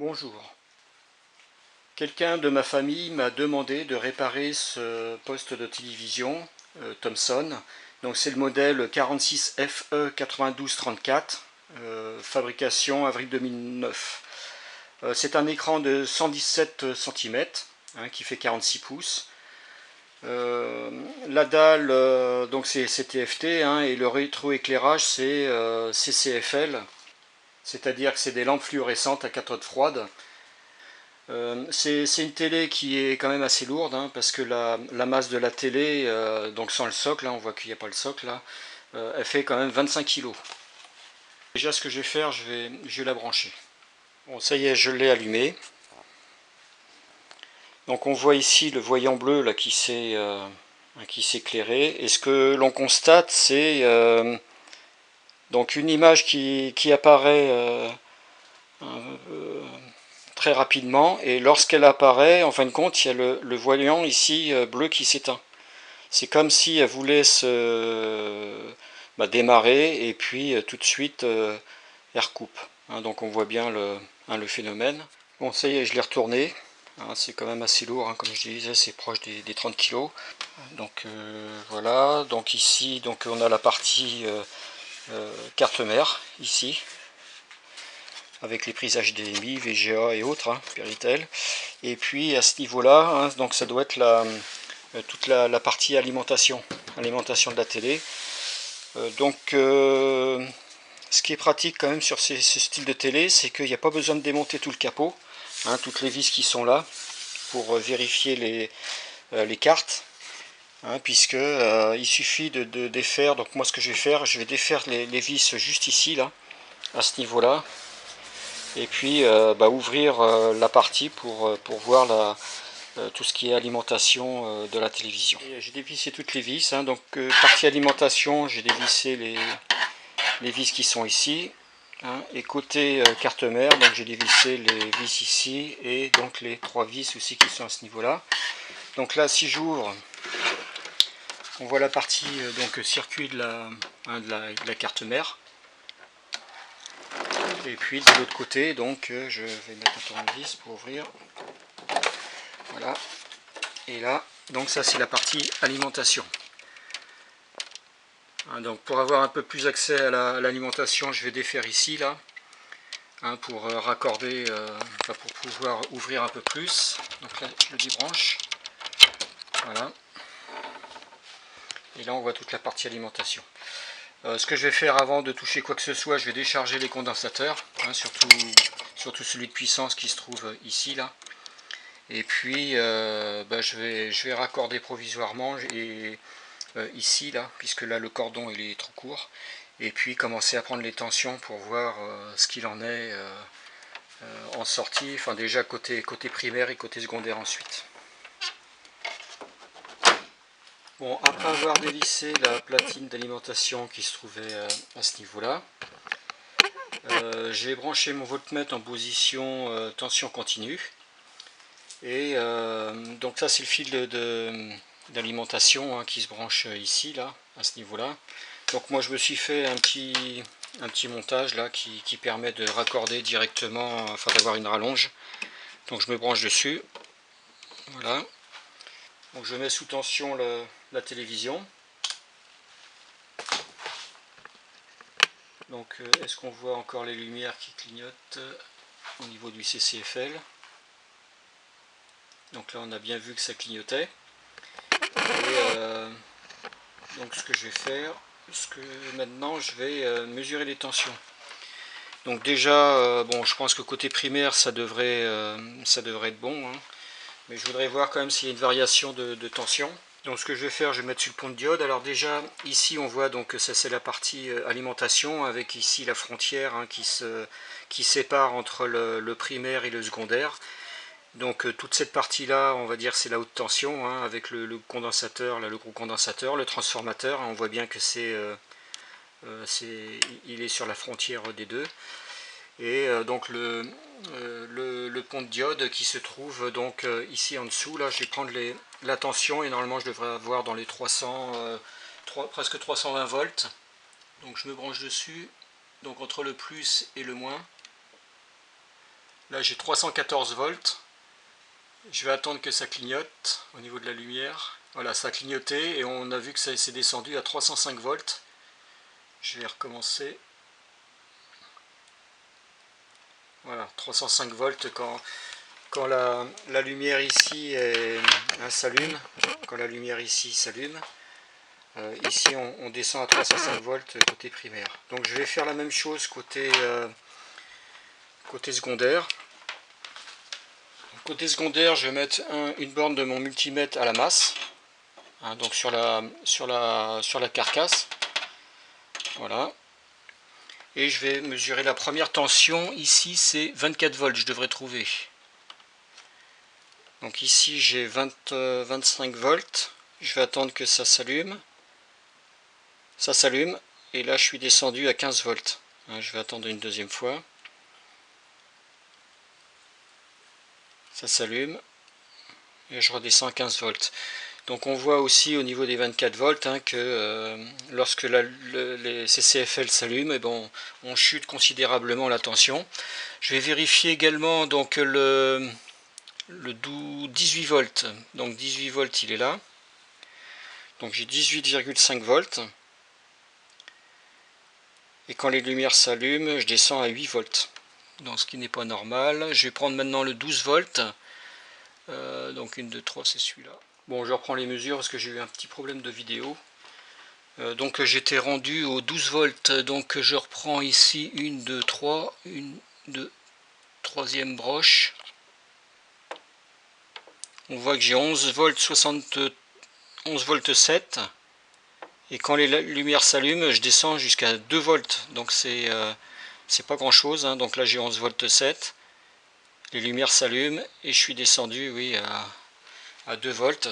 Bonjour. Quelqu'un de ma famille m'a demandé de réparer ce poste de télévision Thomson. Donc c'est le modèle 46FE9234, fabrication avril 2009. C'est un écran de 117 cm qui fait 46 pouces. La dalle donc c'est TFT et le rétroéclairage c'est CCFL, c'est-à-dire que c'est des lampes fluorescentes à cathode froide. C'est une télé qui est quand même assez lourde parce que la masse de la télé, donc sans le socle, on voit qu'il n'y a pas le socle là, elle fait quand même 25 kg. Déjà ce que je vais faire, je vais la brancher. Bon ça y est, je l'ai allumé. Donc on voit ici le voyant bleu là qui s'est éclairé. Et ce que l'on constate c'est donc une image qui apparaît très rapidement, et lorsqu'elle apparaît, en fin de compte, il y a le voyant ici bleu qui s'éteint. C'est comme si elle voulait démarrer, et puis tout de suite elle recoupe. Donc on voit bien le phénomène. Bon, ça y est, je l'ai retourné. C'est quand même assez lourd, comme je disais, c'est proche des 30 kg. Donc voilà, donc ici donc on a la partie carte mère, ici, avec les prises HDMI, VGA et autres, Péritel. Et puis à ce niveau-là, donc ça doit être toute la partie alimentation de la télé. Ce qui est pratique quand même sur ce style de télé, c'est qu'il n'y a pas besoin de démonter tout le capot, toutes les vis qui sont là, pour vérifier les cartes. Puisque il suffit de défaire. Donc moi ce que je vais faire, je vais défaire les vis juste ici, là, à ce niveau-là, et puis ouvrir la partie pour voir tout ce qui est alimentation de la télévision. J'ai dévissé toutes les vis, donc partie alimentation, j'ai dévissé les vis qui sont ici, et côté carte mère, donc j'ai dévissé les vis ici, et donc les 3 vis aussi qui sont à ce niveau-là. Donc là, si j'ouvre, on voit la partie donc circuit de la carte mère. Et puis de l'autre côté, donc je vais mettre un tournevis pour ouvrir. Voilà. Et là, donc ça c'est la partie alimentation. Donc pour avoir un peu plus accès à l'alimentation, je vais défaire ici là, pour raccorder, pour pouvoir ouvrir un peu plus. Donc là je le débranche. Voilà. Et là on voit toute la partie alimentation. Ce que je vais faire avant de toucher quoi que ce soit, je vais décharger les condensateurs, surtout celui de puissance qui se trouve ici là. Et puis je vais raccorder provisoirement ici là, puisque là le cordon il est trop court, et puis commencer à prendre les tensions pour voir ce qu'il en est en sortie, enfin déjà côté primaire et côté secondaire ensuite. Bon, après avoir dévissé la platine d'alimentation qui se trouvait à ce niveau là, j'ai branché mon voltmètre en position tension continue. Et donc ça c'est le fil d'alimentation qui se branche ici là, à ce niveau là. Donc moi je me suis fait un petit montage là qui permet de raccorder directement, enfin d'avoir une rallonge. Donc je me branche dessus. Voilà. Donc je mets sous tension la télévision. Donc est-ce qu'on voit encore les lumières qui clignotent au niveau du CCFL? Donc là on a bien vu que ça clignotait. Et donc ce que je vais faire, maintenant je vais mesurer les tensions. Donc déjà, bon, je pense que côté primaire ça devrait être bon, mais je voudrais voir quand même s'il y a une variation de tension. Donc ce que je vais faire, je vais mettre sur le pont de diode. Alors déjà ici on voit donc que ça c'est la partie alimentation, avec ici la frontière qui sépare entre le primaire et le secondaire. Donc toute cette partie là, on va dire c'est la haute tension, avec le condensateur, là, le gros condensateur, le transformateur, on voit bien que il est sur la frontière des deux. Et donc le pont de diode qui se trouve donc ici en dessous, là je vais prendre la tension, et normalement je devrais avoir dans les presque 320 volts. Donc je me branche dessus, donc entre le plus et le moins. Là j'ai 314 volts. Je vais attendre que ça clignote au niveau de la lumière. Voilà, ça a clignoté et on a vu que ça s'est descendu à 305 volts. Je vais recommencer. Voilà, 305 volts quand la lumière ici s'allume. Quand la lumière ici s'allume. Ici on descend à 305 volts côté primaire. Donc je vais faire la même chose côté secondaire. Côté secondaire, je vais mettre une borne de mon multimètre à la masse, hein, donc sur la carcasse. Voilà. Et je vais mesurer la première tension. Ici, c'est 24 volts, je devrais trouver. Donc ici, j'ai 25 volts. Je vais attendre que ça s'allume. Ça s'allume. Et là, je suis descendu à 15 volts. Hein, je vais attendre une deuxième fois. Ça s'allume. Et je redescends à 15 volts. Donc on voit aussi au niveau des 24 volts hein, que lorsque les CCFL s'allument, eh ben, on chute considérablement la tension. Je vais vérifier également donc le 18 volts. Donc 18 volts il est là. Donc j'ai 18,5 volts. Et quand les lumières s'allument, je descends à 8 volts. Donc ce qui n'est pas normal. Je vais prendre maintenant le 12 volts. Donc 1, 2, 3, c'est celui-là. Bon, je reprends les mesures parce que j'ai eu un petit problème de vidéo. Donc j'étais rendu au 12 volts. Donc je reprends ici 1, 2, 3. 1, 2, troisième broche. On voit que j'ai 11 volts 11 volts 7. Et quand les lumières s'allument, je descends jusqu'à 2 volts. Donc c'est pas grand chose. Hein. Donc là j'ai 11 volts 7. Les lumières s'allument et je suis descendu, oui, à 2 volts.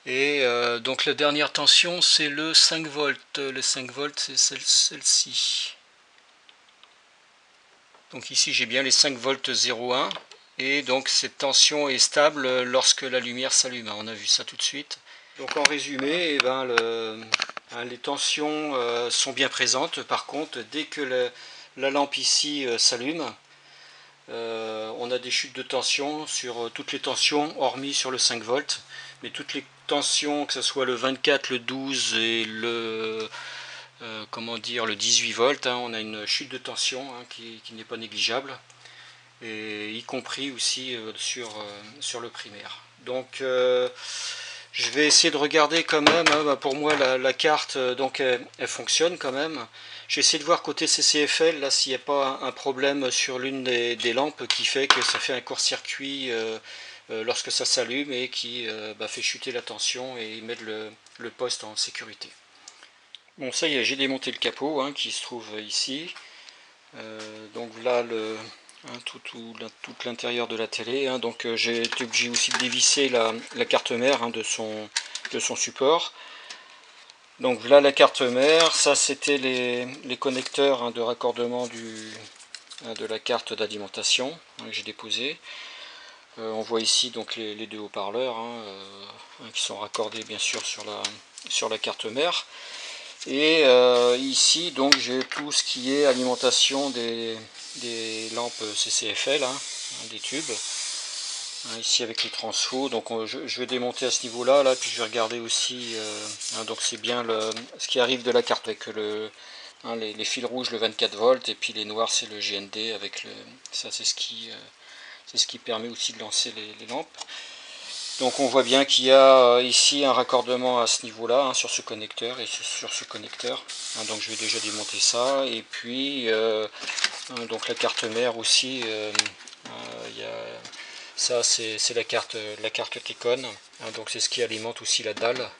Et donc la dernière tension c'est le 5 volts. Le 5 volts c'est celle-ci. Donc ici j'ai bien les 5 volts 0,1. Et donc cette tension est stable lorsque la lumière s'allume. On a vu ça tout de suite. Donc en résumé, eh ben, les tensions sont bien présentes. Par contre, dès que la lampe ici s'allume, on a des chutes de tension sur toutes les tensions, hormis sur le 5 volts. Mais toutes les tensions, que ce soit le 24, le 12 et le, le 18 volts, hein, on a une chute de tension hein, qui n'est pas négligeable. Et y compris aussi sur le primaire. Donc je vais essayer de regarder quand même, hein, pour moi la carte donc elle fonctionne quand même. Je vais essayer de voir côté CCFL là s'il n'y a pas un problème sur l'une des lampes qui fait que ça fait un court-circuit lorsque ça s'allume et qui fait chuter la tension et mettre le poste en sécurité. Bon, ça y est, j'ai démonté le capot hein, qui se trouve ici. Donc là tout l'intérieur de la télé hein. Donc j'ai été obligé aussi de dévisser la carte mère hein, de son support. Donc là la carte mère, ça c'était les connecteurs hein, de raccordement de la carte d'alimentation hein, que j'ai déposé. On voit ici donc les deux haut-parleurs hein, qui sont raccordés bien sûr sur la carte mère. Et ici donc j'ai tout ce qui est alimentation des lampes CCFL, hein, des tubes, hein, ici avec les transfos. Donc je vais démonter à ce niveau là, puis je vais regarder aussi, hein, donc c'est bien ce qui arrive de la carte avec les fils rouges le 24 volts et puis les noirs c'est le GND avec ça c'est ce qui permet aussi de lancer les lampes. Donc on voit bien qu'il y a ici un raccordement à ce niveau là hein, sur ce connecteur et sur ce connecteur hein, donc je vais déjà démonter ça et puis donc la carte mère aussi ça c'est la carte Kekon hein, donc c'est ce qui alimente aussi la dalle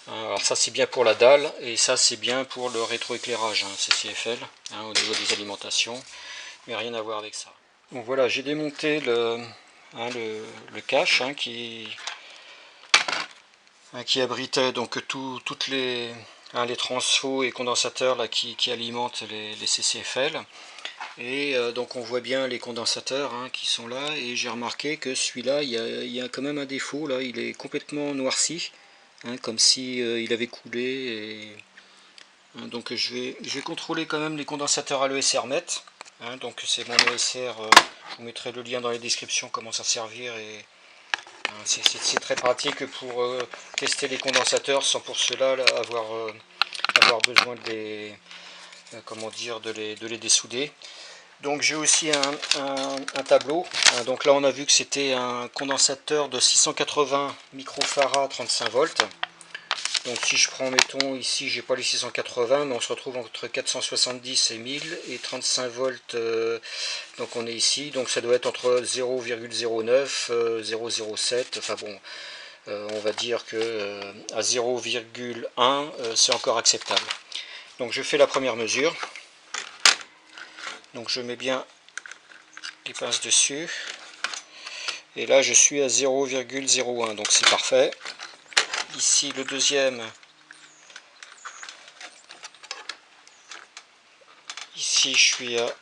hein, alors ça c'est bien pour la dalle et ça c'est bien pour le rétroéclairage hein, CCFL hein, au niveau des alimentations mais rien à voir avec ça. Bon voilà, j'ai démonté le cache hein, qui abritait donc toutes les transfos et condensateurs là, qui alimentent les CCFL. Et donc on voit bien les condensateurs hein, qui sont là. Et j'ai remarqué que celui-là, il y a quand même un défaut. Là, il est complètement noirci, hein, comme si il avait coulé. Et, hein, donc je vais contrôler quand même les condensateurs à l'ES Hermet. Hein, donc c'est mon ESR, je vous mettrai le lien dans les descriptions comment s'en servir. Et hein, c'est très pratique pour tester les condensateurs sans pour cela là, avoir besoin de les, comment dire, de les dessouder. Donc j'ai aussi un tableau. Hein, donc là on a vu que c'était un condensateur de 680 microfarad 35 volts. Donc si je prends, mettons, ici j'ai pas les 680, mais on se retrouve entre 470 et 1000 et 35 volts, donc on est ici, donc ça doit être entre 0,09, 0,07, enfin bon, on va dire que à 0,1 c'est encore acceptable. Donc je fais la première mesure, donc je mets bien les pinces dessus, et là je suis à 0,01, donc c'est parfait. Ici le deuxième, ici je suis à...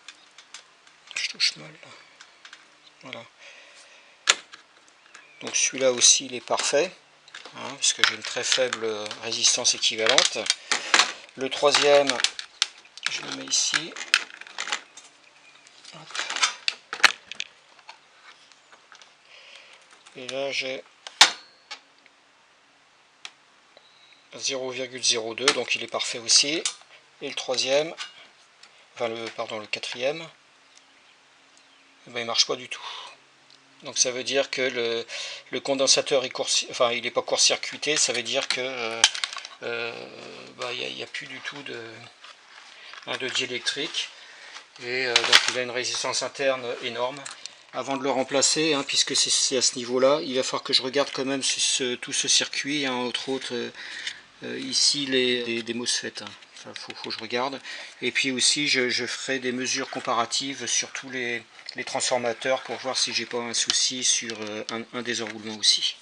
Je touche mal là. Voilà. Donc celui-là aussi il est parfait, hein, parce que j'ai une très faible résistance équivalente. Le troisième, je le mets ici. Hop. Et là j'ai 0,02, donc il est parfait aussi. Et le troisième, enfin le quatrième, eh ben, il marche pas du tout. Donc ça veut dire que le condensateur est enfin il n'est pas court-circuité, ça veut dire que il n'y a plus du tout de diélectrique. Et donc il a une résistance interne énorme. Avant de le remplacer, hein, puisque c'est à ce niveau-là, il va falloir que je regarde quand même tout ce circuit, hein, entre autres ici des MOSFET. Hein. Enfin, faut que je regarde. Et puis aussi, je ferai des mesures comparatives sur tous les transformateurs pour voir si j'ai pas un souci sur un des enroulements aussi.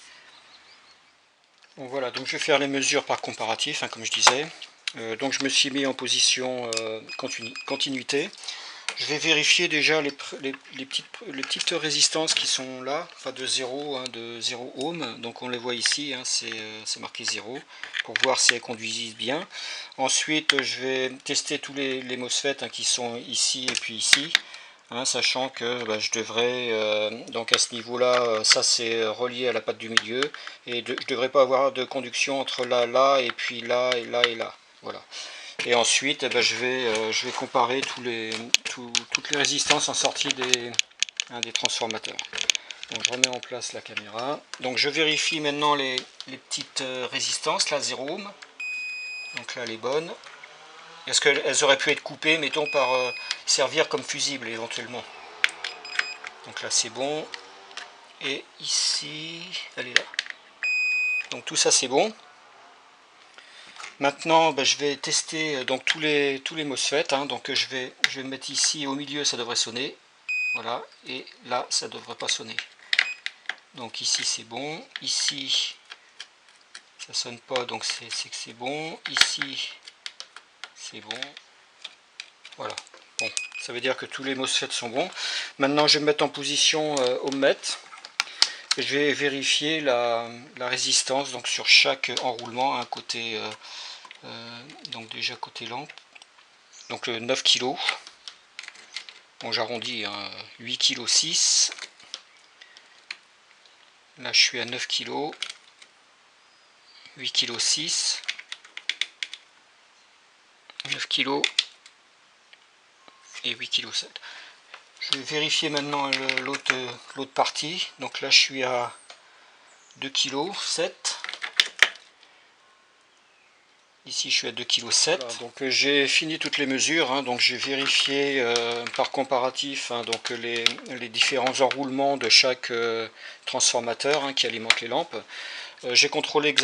Bon, voilà, donc je vais faire les mesures par comparatif, hein, comme je disais. Donc je me suis mis en position continuité. Je vais vérifier déjà les petites résistances qui sont là, enfin de 0, hein, de 0 ohm, donc on les voit ici, hein, c'est marqué 0, pour voir si elles conduisent bien. Ensuite je vais tester tous les MOSFET, hein, qui sont ici et puis ici, hein, sachant que je devrais, donc à ce niveau-là, ça c'est relié à la patte du milieu, et je ne devrais pas avoir de conduction entre là, et puis là, et là, et là. Voilà. Et ensuite, je vais comparer toutes les résistances en sortie des transformateurs. Donc je remets en place la caméra. Donc je vérifie maintenant les petites résistances, là 0 ohm. Donc là les bonnes. Est-ce qu'elles auraient pu être coupées, mettons, par servir comme fusible éventuellement. Donc là c'est bon. Et ici, elle est là. Donc tout ça c'est bon. Maintenant, je vais tester donc tous les MOSFET. Hein, donc je vais me mettre ici au milieu, ça devrait sonner. Voilà, et là, ça ne devrait pas sonner. Donc ici, c'est bon. Ici, ça sonne pas, donc c'est que c'est bon. Ici, c'est bon. Voilà. Bon, ça veut dire que tous les MOSFET sont bons. Maintenant, je vais me mettre en position ohmmètre. Je vais vérifier la résistance donc sur chaque enroulement, hein, côté donc déjà côté lampe. Donc 9 kg. Bon, j'arrondis, hein, 8 kg 6. Là, je suis à 9 kg. 8 kg 6. 9 kg et 8 kg 7. Je vais vérifier maintenant l'autre partie. Donc là, je suis à 2 kg 7. Ici, je suis à 2 kg 7. Voilà, donc j'ai fini toutes les mesures. Hein, donc j'ai vérifié par comparatif, hein, donc les différents enroulements de chaque transformateur, hein, qui alimente les lampes. J'ai contrôlé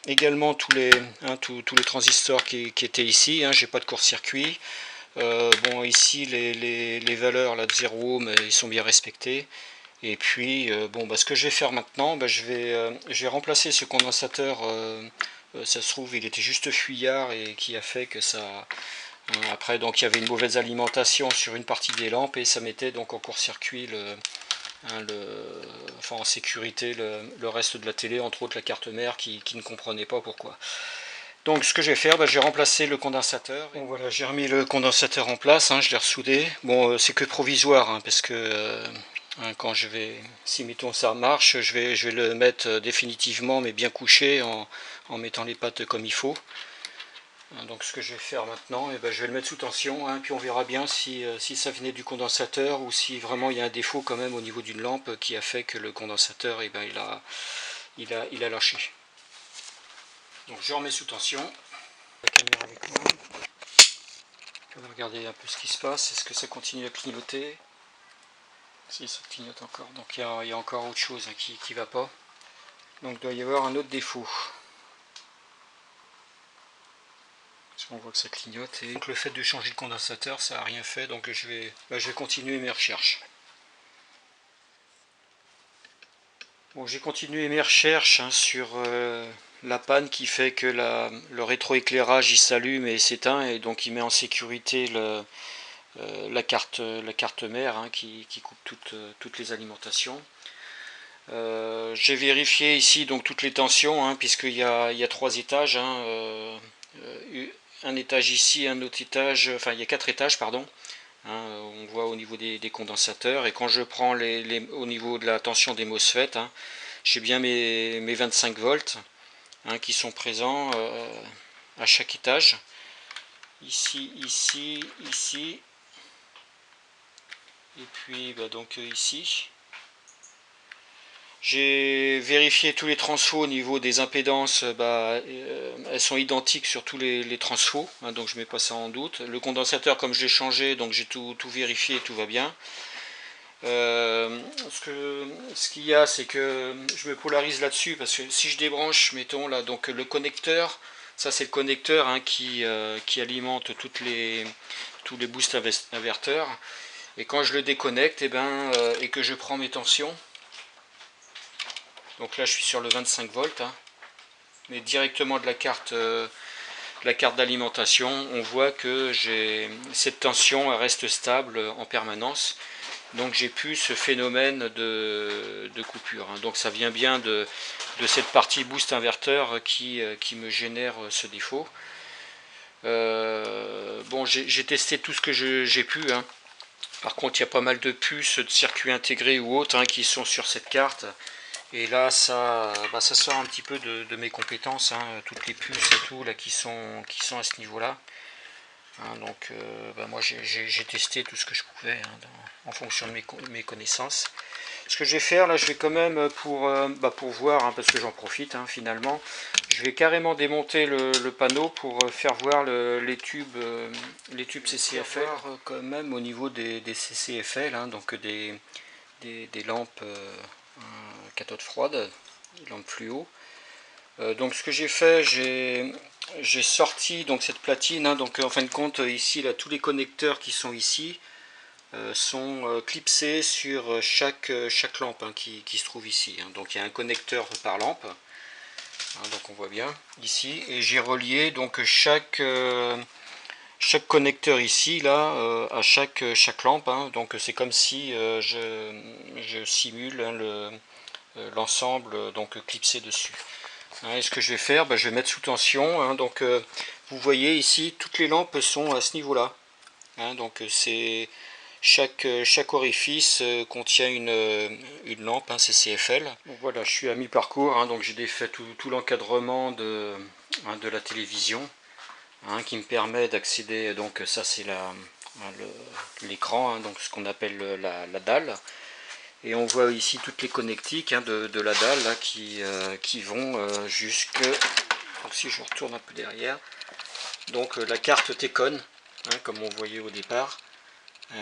également tous les transistors qui étaient ici. Hein, j'ai pas de court-circuit. Bon, ici les valeurs là, de 0 ohm, ils sont bien respectés. Et puis ce que je vais faire maintenant, je vais remplacer ce condensateur. Ça se trouve, il était juste fuyard et qui a fait que ça. Après, donc il y avait une mauvaise alimentation sur une partie des lampes et ça mettait donc en court-circuit enfin en sécurité le reste de la télé, entre autres la carte mère qui ne comprenait pas pourquoi. Donc ce que je vais faire, j'ai remplacé le condensateur. Bon voilà, j'ai remis le condensateur en place, je l'ai ressoudé. Bon, c'est que provisoire, parce que quand je vais, si mettons ça marche, je vais le mettre définitivement, mais bien couché, en mettant les pattes comme il faut. Donc ce que je vais faire maintenant, je vais le mettre sous tension, puis on verra bien si ça venait du condensateur ou si vraiment il y a un défaut quand même au niveau d'une lampe qui a fait que le condensateur il a lâché. Donc je remets sous tension. La caméra avec moi. On va regarder un peu ce qui se passe. Est-ce que ça continue à clignoter? Si, ça clignote encore. Donc il y a encore autre chose qui ne va pas. Donc il doit y avoir un autre défaut. On voit que ça clignote. Et donc le fait de changer le condensateur, ça n'a rien fait. Donc je vais continuer mes recherches. Bon, j'ai continué mes recherches sur la panne qui fait que le rétroéclairage il s'allume et s'éteint, et donc il met en sécurité la carte mère qui coupe toutes les alimentations. J'ai vérifié ici donc toutes les tensions, puisqu'il y a 3 étages, un étage ici, un autre étage, enfin il y a 4 étages pardon. On voit au niveau des condensateurs, et quand je prends au niveau de la tension des MOSFET, j'ai bien mes 25 volts qui sont présents à chaque étage, ici, ici, ici, et puis donc ici. J'ai vérifié tous les transfos au niveau des impédances, elles sont identiques sur tous les transfos, donc je ne mets pas ça en doute. Le condensateur, comme je l'ai changé, donc j'ai tout vérifié, tout va bien. Ce qu'il y a, c'est que je me polarise là-dessus, parce que si je débranche, mettons là, donc le connecteur, ça c'est le connecteur qui alimente tous les boost inverteurs, et quand je le déconnecte, et que je prends mes tensions, donc là je suis sur le 25 volts, mais directement de la carte d'alimentation, on voit que cette tension elle reste stable en permanence. Donc j'ai plus ce phénomène de coupure. Donc ça vient bien de cette partie boost inverteur qui me génère ce défaut. Bon, j'ai testé tout ce que j'ai pu. Par contre, il y a pas mal de puces de circuits intégrés ou autres qui sont sur cette carte. Et là, ça sort un petit peu de mes compétences. Toutes les puces et tout là qui sont à ce niveau-là. Donc moi j'ai testé tout ce que je pouvais en fonction de mes connaissances. Ce que je vais faire là, je vais quand même pour voir, parce que j'en profite finalement, je vais carrément démonter le panneau pour faire voir les tubes CCFL, quand même au niveau des CCFL, donc des lampes cathode froide, des lampes fluo. Donc ce que j'ai fait, j'ai sorti donc cette platine, donc en fin de compte ici là, tous les connecteurs qui sont ici sont clipsés sur chaque lampe qui se trouve ici. Donc il y a un connecteur par lampe, donc on voit bien ici, et j'ai relié donc chaque connecteur ici là à chaque lampe. Donc c'est comme si je simule l'ensemble donc clipsé dessus. Et ce que je vais faire, je vais mettre sous tension. Donc vous voyez ici, toutes les lampes sont à ce niveau-là. Donc c'est chaque orifice contient une lampe CCFL. Donc voilà, je suis à mi-parcours, donc j'ai défait tout l'encadrement de la télévision, qui me permet d'accéder. Donc ça c'est l'écran, donc ce qu'on appelle la dalle. Et on voit ici toutes les connectiques de la dalle là, qui vont jusque. Donc si je retourne un peu derrière, donc la carte Tecon, comme on voyait au départ,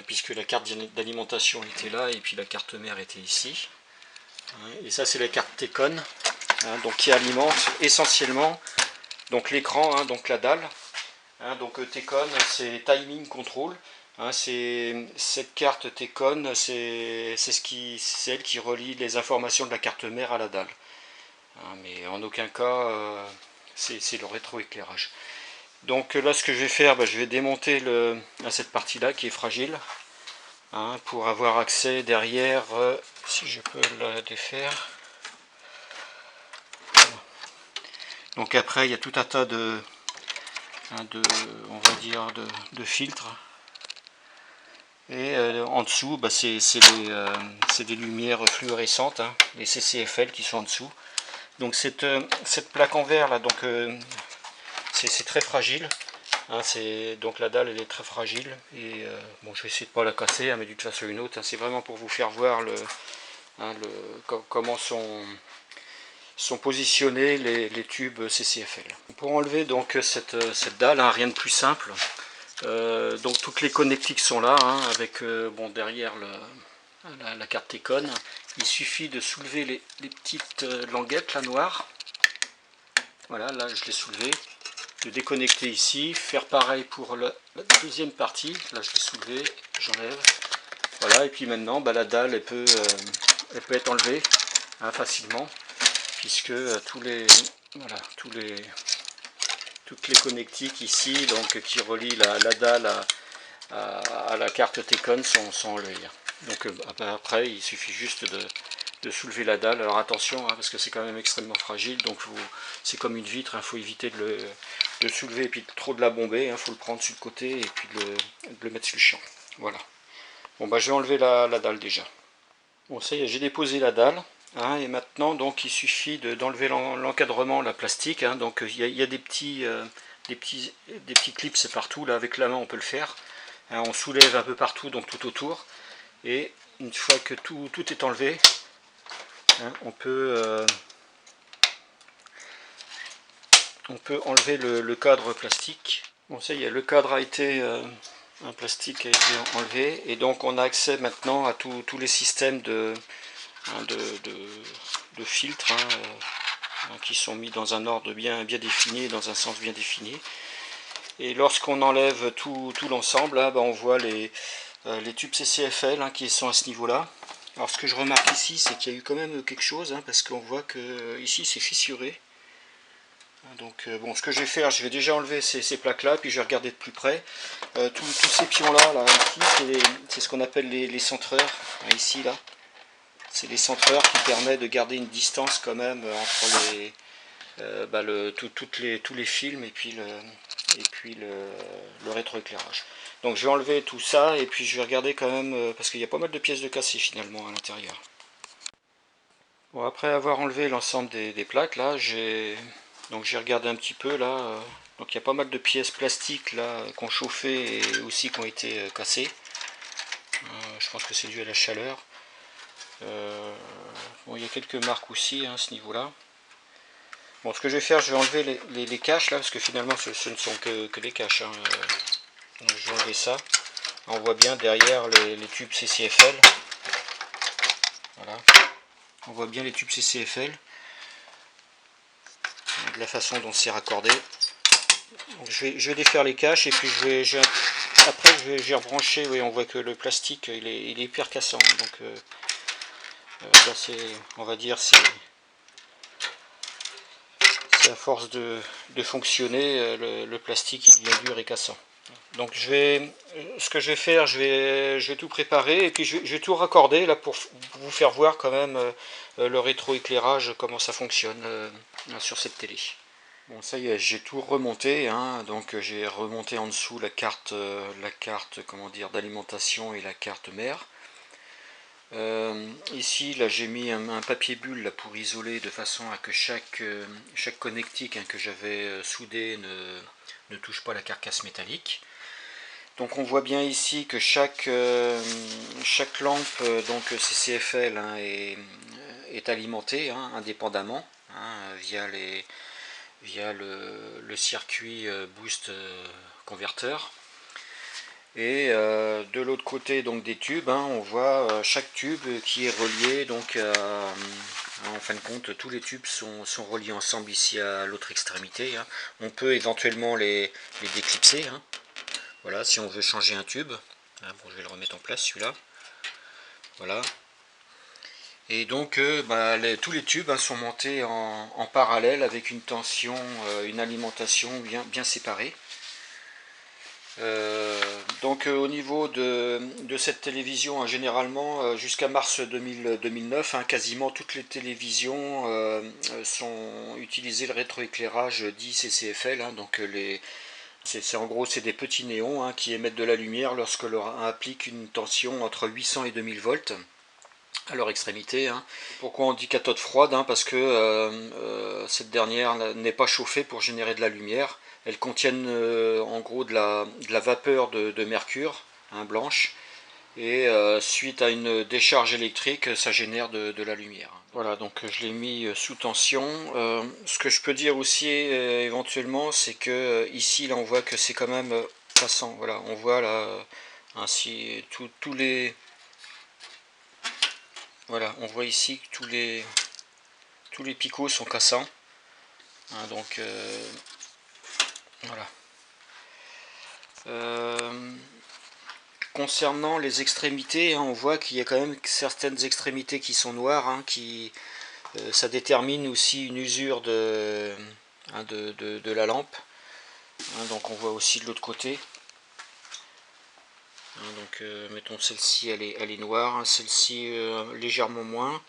puisque la carte d'alimentation était là et puis la carte mère était ici. Et ça c'est la carte Tecon, donc qui alimente essentiellement donc l'écran, donc la dalle. Donc Tecon c'est Timing Control. Cette carte Tecon, c'est elle qui relie les informations de la carte mère à la dalle. Mais en aucun cas, c'est le rétroéclairage. Donc là, ce que je vais faire, je vais démonter cette partie-là qui est fragile, pour avoir accès derrière, si je peux la défaire. Donc après, il y a tout un tas de on va dire de filtre. Et en dessous, bah, c'est des lumières fluorescentes, hein, les CCFL qui sont en dessous. Donc cette plaque en verre là, donc c'est très fragile. Hein, donc la dalle elle est très fragile et bon, je vais essayer de pas la casser, hein, mais d'une façon ou une autre. Hein, c'est vraiment pour vous faire voir comment sont positionnés les tubes CCFL. Pour enlever donc cette dalle, hein, rien de plus simple. Donc toutes les connectiques sont là, hein, avec bon, derrière la carte Tecon. Il suffit de soulever les petites languettes là noires. Voilà, là je l'ai soulevé. De déconnecter ici, faire pareil pour la deuxième partie. Là je l'ai soulevé, j'enlève. Voilà, et puis maintenant bah, la dalle elle peut être enlevée, hein, facilement, puisque voilà, toutes les connectiques ici, donc qui relient la dalle à la carte Tecon sont enlevées. Donc après il suffit juste de soulever la dalle. Alors attention, hein, parce que c'est quand même extrêmement fragile, donc c'est comme une vitre, il faut éviter de le soulever et puis trop de la bomber, il faut le prendre sur le côté et puis de le mettre sur le champ. Voilà. Bon bah je vais enlever la dalle déjà. Bon ça y est, j'ai déposé la dalle. Hein, et maintenant donc il suffit d'enlever l'encadrement, la plastique. Hein, donc il y a des petits clips partout. Là avec la main on peut le faire. Hein, on soulève un peu partout, donc tout autour. Et une fois que tout est enlevé, hein, on peut enlever le cadre plastique. Bon ça y est, le cadre a été un plastique a été enlevé et donc on a accès maintenant à tous les systèmes de filtres, hein, qui sont mis dans un ordre bien défini, dans un sens bien défini. Et lorsqu'on enlève tout l'ensemble, bah, on voit les tubes CCFL, hein, qui sont à ce niveau-là. Alors ce que je remarque ici, c'est qu'il y a eu quand même quelque chose, hein, parce qu'on voit que ici c'est fissuré. Donc bon, ce que je vais faire, je vais déjà enlever ces plaques-là, puis je vais regarder de plus près. Tous ces pions-là, ici, c'est ce qu'on appelle les centreurs, hein, ici, là. C'est les centreurs qui permettent de garder une distance quand même entre tous les films et puis le rétroéclairage. Donc je vais enlever tout ça et puis je vais regarder quand même, parce qu'il y a pas mal de pièces de cassées finalement à l'intérieur. Bon, après avoir enlevé l'ensemble des plaques, là, j'ai regardé un petit peu là. Donc il y a pas mal de pièces plastiques là qui ont chauffé et aussi qui ont été cassées. Je pense que c'est dû à la chaleur. Bon, il y a quelques marques aussi, hein, à ce niveau-là. Bon, ce que je vais faire, je vais enlever les caches là, parce que finalement ce ne sont que des caches. Hein. Donc, je vais enlever ça. On voit bien derrière les tubes CCFL. Voilà. On voit bien les tubes CCFL. De la façon dont c'est raccordé. Donc, je vais défaire les caches et puis après je vais rebrancher. Oui, on voit que le plastique il est hyper cassant. Donc là on va dire c'est à force de fonctionner, le plastique il devient dur et cassant. Donc ce que je vais faire, je vais tout préparer et puis je vais tout raccorder là pour vous faire voir quand même le rétroéclairage, comment ça fonctionne sur cette télé. Bon ça y est, j'ai tout remonté, hein, donc j'ai remonté en dessous la carte comment dire, d'alimentation et la carte mère. Ici là j'ai mis un papier bulle là, pour isoler de façon à que chaque connectique, hein, que j'avais soudé ne touche pas la carcasse métallique. Donc on voit bien ici que chaque lampe donc CCFL, hein, est alimentée, hein, indépendamment, hein, via le circuit boost converteur. Et de l'autre côté donc des tubes, hein, on voit chaque tube qui est relié, donc en fin de compte tous les tubes sont reliés ensemble ici à l'autre extrémité. Hein. On peut éventuellement les déclipser, hein. Voilà, si on veut changer un tube. Hein, bon, je vais le remettre en place celui-là. Voilà. Et donc tous les tubes, hein, sont montés en parallèle avec une tension, une alimentation bien séparée. Donc au niveau de cette télévision, hein, généralement jusqu'à mars 2009, hein, quasiment toutes les télévisions sont utilisées le rétroéclairage dit CCFL, hein, donc C'est en gros c'est des petits néons hein, qui émettent de la lumière lorsque l'on applique une tension entre 800 et 2000 volts à leur extrémité. Hein. Pourquoi on dit cathode froide hein, parce que cette dernière n'est pas chauffée pour générer de la lumière. Elles contiennent en gros de la vapeur de mercure hein, blanche. Et suite à une décharge électrique, ça génère de la lumière. Voilà, donc je l'ai mis sous tension. Ce que je peux dire aussi éventuellement, c'est que ici, là, on voit que c'est quand même cassant. Voilà, on voit là ainsi tous les. Voilà, on voit ici que tous les picots sont cassants. Hein, donc voilà. Concernant les extrémités, hein, on voit qu'il y a quand même certaines extrémités qui sont noires, hein, ça détermine aussi une usure hein, de la lampe. Hein, donc on voit aussi de l'autre côté. Hein, donc mettons celle-ci, elle est noire, hein, celle-ci légèrement moins.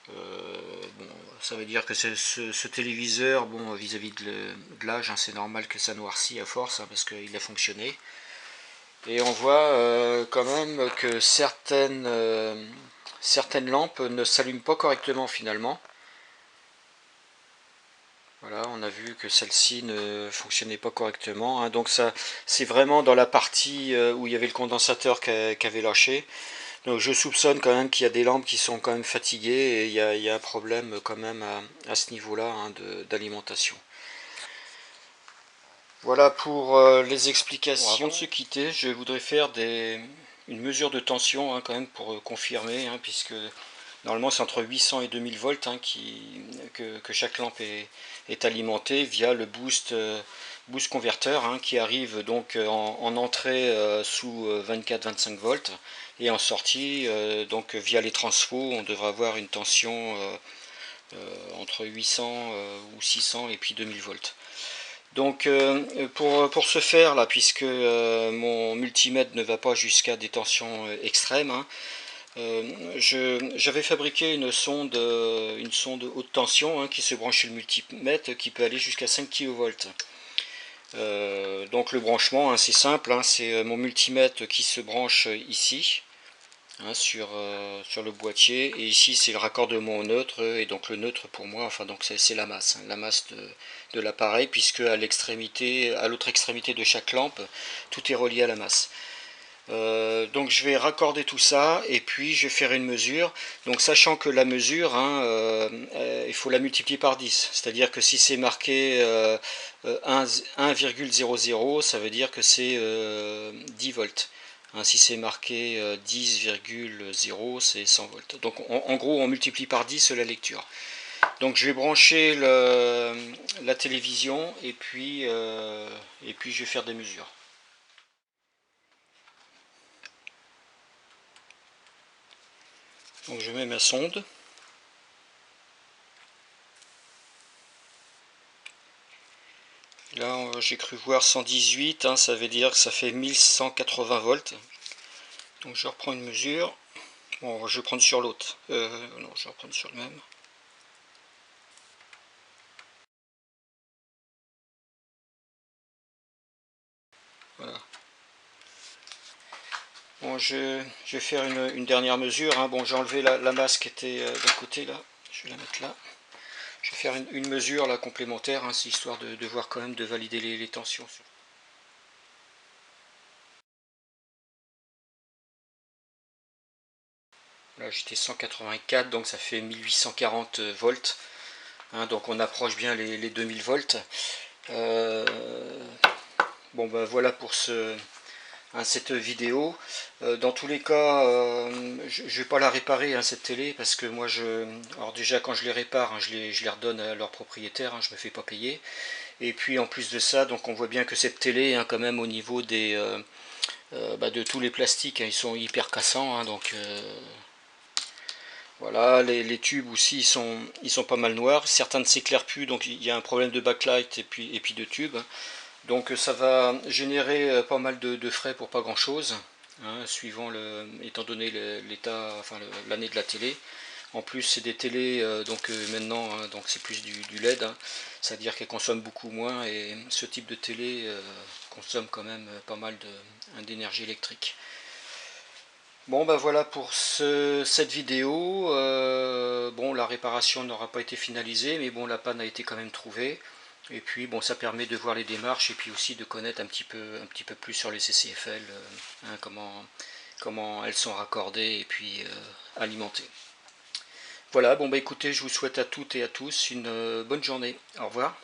Bon, ça veut dire que ce téléviseur, bon, vis-à-vis de l'âge, hein, c'est normal que ça noircit à force, hein, parce qu'il a fonctionné. Et on voit quand même que certaines lampes ne s'allument pas correctement finalement. Voilà, on a vu que celle-ci ne fonctionnait pas correctement. Hein, donc ça, c'est vraiment dans la partie où il y avait le condensateur qui avait lâché. Donc je soupçonne quand même qu'il y a des lampes qui sont quand même fatiguées et il y a un problème quand même à ce niveau-là hein, d'alimentation. Voilà pour les explications. Bon, avant de se quitter, je voudrais faire une mesure de tension hein, quand même pour confirmer, hein, puisque normalement c'est entre 800 et 2000 volts hein, que chaque lampe est alimentée via le boost converteur hein, qui arrive donc en entrée sous 24-25 volts et en sortie donc via les transfos on devrait avoir une tension entre 800 ou 600 et puis 2000 volts. Donc pour ce faire là, puisque mon multimètre ne va pas jusqu'à des tensions extrêmes, hein, j'avais fabriqué une sonde haute tension hein, qui se branche sur le multimètre qui peut aller jusqu'à 5 kV. Donc le branchement hein, c'est simple, hein, c'est mon multimètre qui se branche ici hein, sur le boîtier et ici c'est le raccordement au neutre et donc le neutre pour moi enfin donc c'est la masse hein, la masse de l'appareil puisque à l'autre extrémité de chaque lampe tout est relié à la masse. Donc je vais raccorder tout ça et puis je vais faire une mesure. Donc sachant que la mesure, hein, il faut la multiplier par 10. C'est-à-dire que si c'est marqué 1,00, ça veut dire que c'est 10 volts. Hein, si c'est marqué 10,0, c'est 100 volts. Donc en gros, on multiplie par 10 la lecture. Donc je vais brancher la télévision et puis je vais faire des mesures. Donc je mets ma sonde. Là j'ai cru voir 118, hein, ça veut dire que ça fait 1180 volts. Donc je reprends une mesure. Bon, je vais prendre sur l'autre. Non, je vais reprendre sur le même. Voilà. Bon, je vais faire une dernière mesure. Hein. Bon, j'ai enlevé la masse qui était d'un côté là. Je vais la mettre là. Je vais faire une mesure là complémentaire, hein, c'est histoire de voir quand même de valider les tensions. Là j'étais 184 donc ça fait 1840 volts. Hein, donc on approche bien les 2000 volts. Bon ben voilà pour hein, cette vidéo. Dans tous les cas, je ne vais pas la réparer hein, cette télé parce que moi alors déjà quand je les répare, hein, je les redonne à leur propriétaire, hein, je me fais pas payer. Et puis en plus de ça, donc on voit bien que cette télé, hein, quand même au niveau de tous les plastiques, hein, ils sont hyper cassants. Hein, donc voilà, les tubes aussi ils sont pas mal noirs. Certains ne s'éclairent plus, donc il y a un problème de backlight et puis de tube. Donc ça va générer pas mal de frais pour pas grand chose, hein, suivant étant donné l'état, enfin l'année de la télé. En plus c'est des télés maintenant, hein, donc c'est plus du LED, hein, c'est-à-dire qu'elles consomment beaucoup moins et ce type de télé consomme quand même pas mal d'énergie électrique. Bon ben voilà pour cette vidéo. Bon, la réparation n'aura pas été finalisée, mais bon, la panne a été quand même trouvée. Et puis bon, ça permet de voir les démarches et puis aussi de connaître un petit peu plus sur les CCFL, hein, comment elles sont raccordées et puis alimentées. Voilà, bon bah écoutez, je vous souhaite à toutes et à tous une bonne journée. Au revoir.